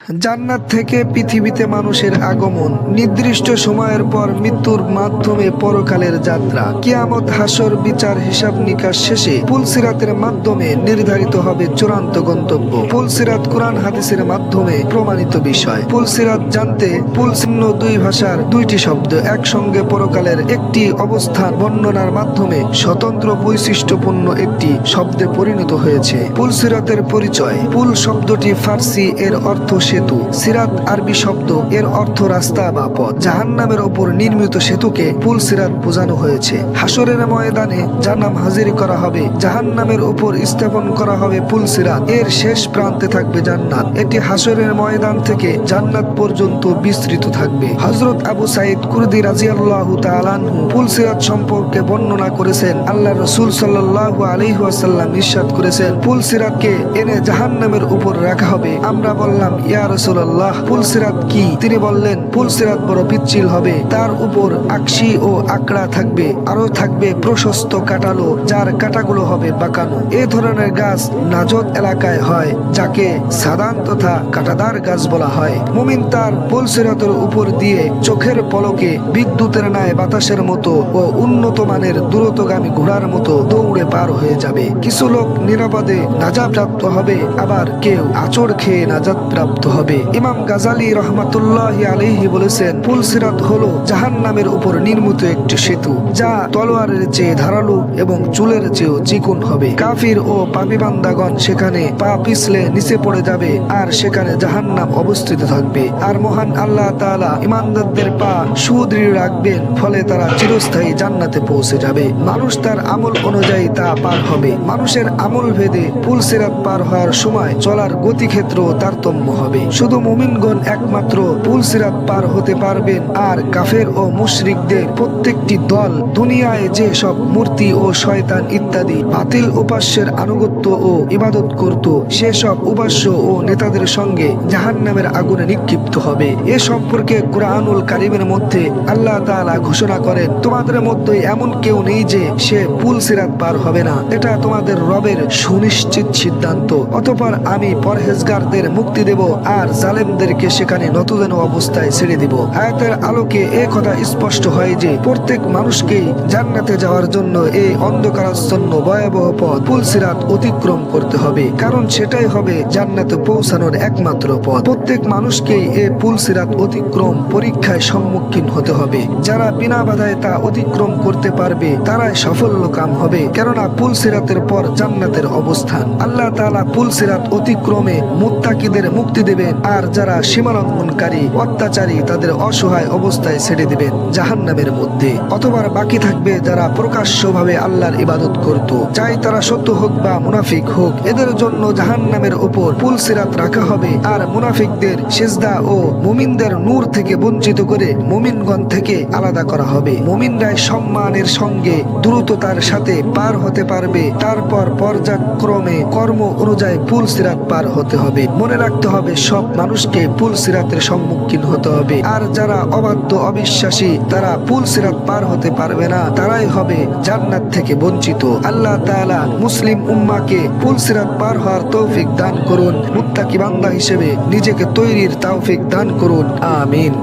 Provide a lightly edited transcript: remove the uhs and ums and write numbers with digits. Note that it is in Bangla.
জান্নাত থেকে পৃথিবীতে মানুষের আগমন, নির্দিষ্ট সময়ের পর মৃত্যুর মাধ্যমে পরকালের যাত্রা, কিয়ামত, হাসর, বিচার, হিসাব নিকাশ শেষে পুলসিরাতের মাধ্যমে নির্ধারিত হবে চূড়ান্ত গন্তব্য। পুলসিরাত কোরআন হাদিসের মাধ্যমে প্রমাণিত বিষয়। পুলসিরাত জানতে পুলচিহ্ন দুই ভাষার দুইটি শব্দ একসঙ্গে পরকালের একটি অবস্থান বর্ণনার মাধ্যমে স্বতন্ত্র বৈশিষ্ট্যপূর্ণ একটি শব্দে পরিণত হয়েছে। পুলসিরাতের পরিচয়। পুল শব্দটি ফার্সি, এর অর্থ সেতু। সিরাত আরবি শব্দ, এর অর্থ রাস্তা বা পথ। জাহান্নামের ওপর নির্মিত সেতুকে পুলসিরাত বোঝানো হয়েছে। হাসরের ময়দানে জাহান্নাম হাজির করা হবে, জাহান্নামের উপর স্থাপন করা হবে পুলসিরাত। এর শেষ প্রান্তে থাকবে জান্নাত। এটি হাসরের ময়দান থেকে জান্নাত পর্যন্ত বিস্তৃত থাকবে। হযরত আবু সাঈদ কুরদি রাদিয়াল্লাহু তাআলা আনহু পুলসিরাত সম্পর্কে বর্ণনা করেছেন, আল্লাহ রাসূল সাল্লাল্লাহু আলাইহি ওয়াসাল্লাম ইরশাদ করেছেন, পুলসিরাতকে এনে জাহান্নামের উপর রাখা হবে। আমরা বললাম, ইয়া রাসূলুল্লাহ, পুলসিরাত কি? তিনি বললেন, পুলসিরাত বড় পিচ্ছিল হবে, তার উপর আকশি ও আকড়া থাকবে, আরো থাকবে প্রশস্ত কাটালো, যার কাটাগুলো হবে বাঁকানো। এ ধরনের গাছ নাজত এলাকায় হয়, যাকে সাদান তথা কাটাদার গাছ বলা হয়। মুমিন তার পুলসিরাতের উপর দিয়ে চোখের পলকে বিদ্যুতের ন্যায় বাতাসের মতো ও উন্নত মানের দ্রুতগামী ঘোড়ার মতো দৌড়ে পার হয়ে যাবে। কিছু লোক নিরাপদে নাজাত প্রাপ্ত হবে, আবার কেউ আঁচড় খেয়ে নাজাত প্রাপ্ত হবে। ইমাম গাজালি রহমাতুল্লাহি আলাইহি বলেছেন, পুলসিরাত হলো জাহান্নামের উপর নির্মিত একটি সেতু, যা তলোয়ারের চেয়ে ধারালো এবং চুলের চেয়েও চিকন হবে। কাফির ও পাপী বান্দাগণ সেখানে পা পিছলে নিচে পড়ে যাবে, আর সেখানে জাহান্নাম অবস্থিত থাকবে। আর মহান আল্লাহ তাআলা ঈমানদারদের পা সুদৃঢ় রাখবেন, ফলে তারা চিরস্থায়ী জান্নাতে পৌঁছে যাবে। মানুষ তার আমল অনুযায়ী তা পার হবে। মানুষের আমল ভেদে পুলসিরাত পার হওয়ার সময় চলার গতিক্ষেত্র তারতম্য হবে। শুধু মুমিনগণ একমাত্র পুলসিরাত পার হতে পারবেন, আর কাফের ও মুশরিকদের প্রত্যেকটি দল দুনিয়ায় যে সব মূর্তি ও শয়তান ইত্যাদি বাতিল উপাস্যের আনুগত্য ও ইবাদত করত, সেসব উপাস্য ও নেতাদের সঙ্গে জাহান্নামের আগুনে নিক্ষিপ্ত হবে। এ সম্পর্কে কুরআনুল কারীমের মধ্যে আল্লাহ তাআলা ঘোষণা করেন, তোমাদের মধ্যে এমন কেউ নেই যে সে পুলসিরাত পার হবে না, এটা তোমাদের রবের সুনিশ্চিত সিদ্ধান্ত। অতঃপর আমি পরহেজগারদের মুক্তি দেব, আর জালেমদেরকে সেখানে নতজান অবস্থায় ছেড়ে দিব। আয়াতের আলোকে এ কথা স্পষ্ট হয় যে প্রত্যেক মানুষকেই জান্নাতে যাওয়ার জন্য এই অন্ধকারাচ্ছন্ন ভয়াবহ পথ পুলসিরাত অতিক্রম করতে হবে, কারণ সেটাই হবে জান্নাতে পৌঁছানোর একমাত্র পথ। প্রত্যেক মানুষকেই এই পুলসিরাত অতিক্রম পরীক্ষায় সম্মুখীন হতে হবে। যারা বিনা বাধায় তা অতিক্রম করতে পারবে তারাই সাফল্য কাম হবে, কেননা পুলসিরাতের পর জান্নাতের অবস্থান। আল্লাহ তাআলা পুলসিরাত অতিক্রমে মুত্তাকিদের মুক্তি দেবেন, আর যারা সীমালঙ্ঘনকারী অত্যাচারী তাদের অসহায় অবস্থায় ছেড়ে দিবেন জাহান্নামের মধ্যে। অথবা বাকি থাকবে যারা প্রকাশ্যভাবে আল্লাহর ইবাদত করত, চাই তারা সত্য হোক বা মুনাফিক হোক, এদের জন্য জাহান্নামের উপর পুলসিরাত রাখা হবে। আর মুনাফিকদের সিজদা ও মুমিনদের নূর থেকে বঞ্চিত করে মুমিনগণ থেকে আলাদা করা হবে। মুমিনরাই সম্মানের সঙ্গে দ্রুততার সাথে পার হতে পারবে। তারপর পর্যায়ক্রমে কর্ম অনুযায়ী পুলসিরাত পার হতে হবে। মনে রাখতে হবে, সব মানুষকে পুলসিরাতের সম্মুখীন হতে হবে, আর যারা অবাধ্য অবিশ্বাসী তারা পুলসিরাত পার হতে পারবে না, তারাই হবে জান্নাত থেকে বঞ্চিত। আল্লাহ তাআলা মুসলিম উম্মাহকে পুলসিরাত পার হওয়ার তৌফিক দান করুন। মুত্তাকি বান্দা হিসেবে নিজেকে তৈরির তৌফিক দান করুন। আমিন।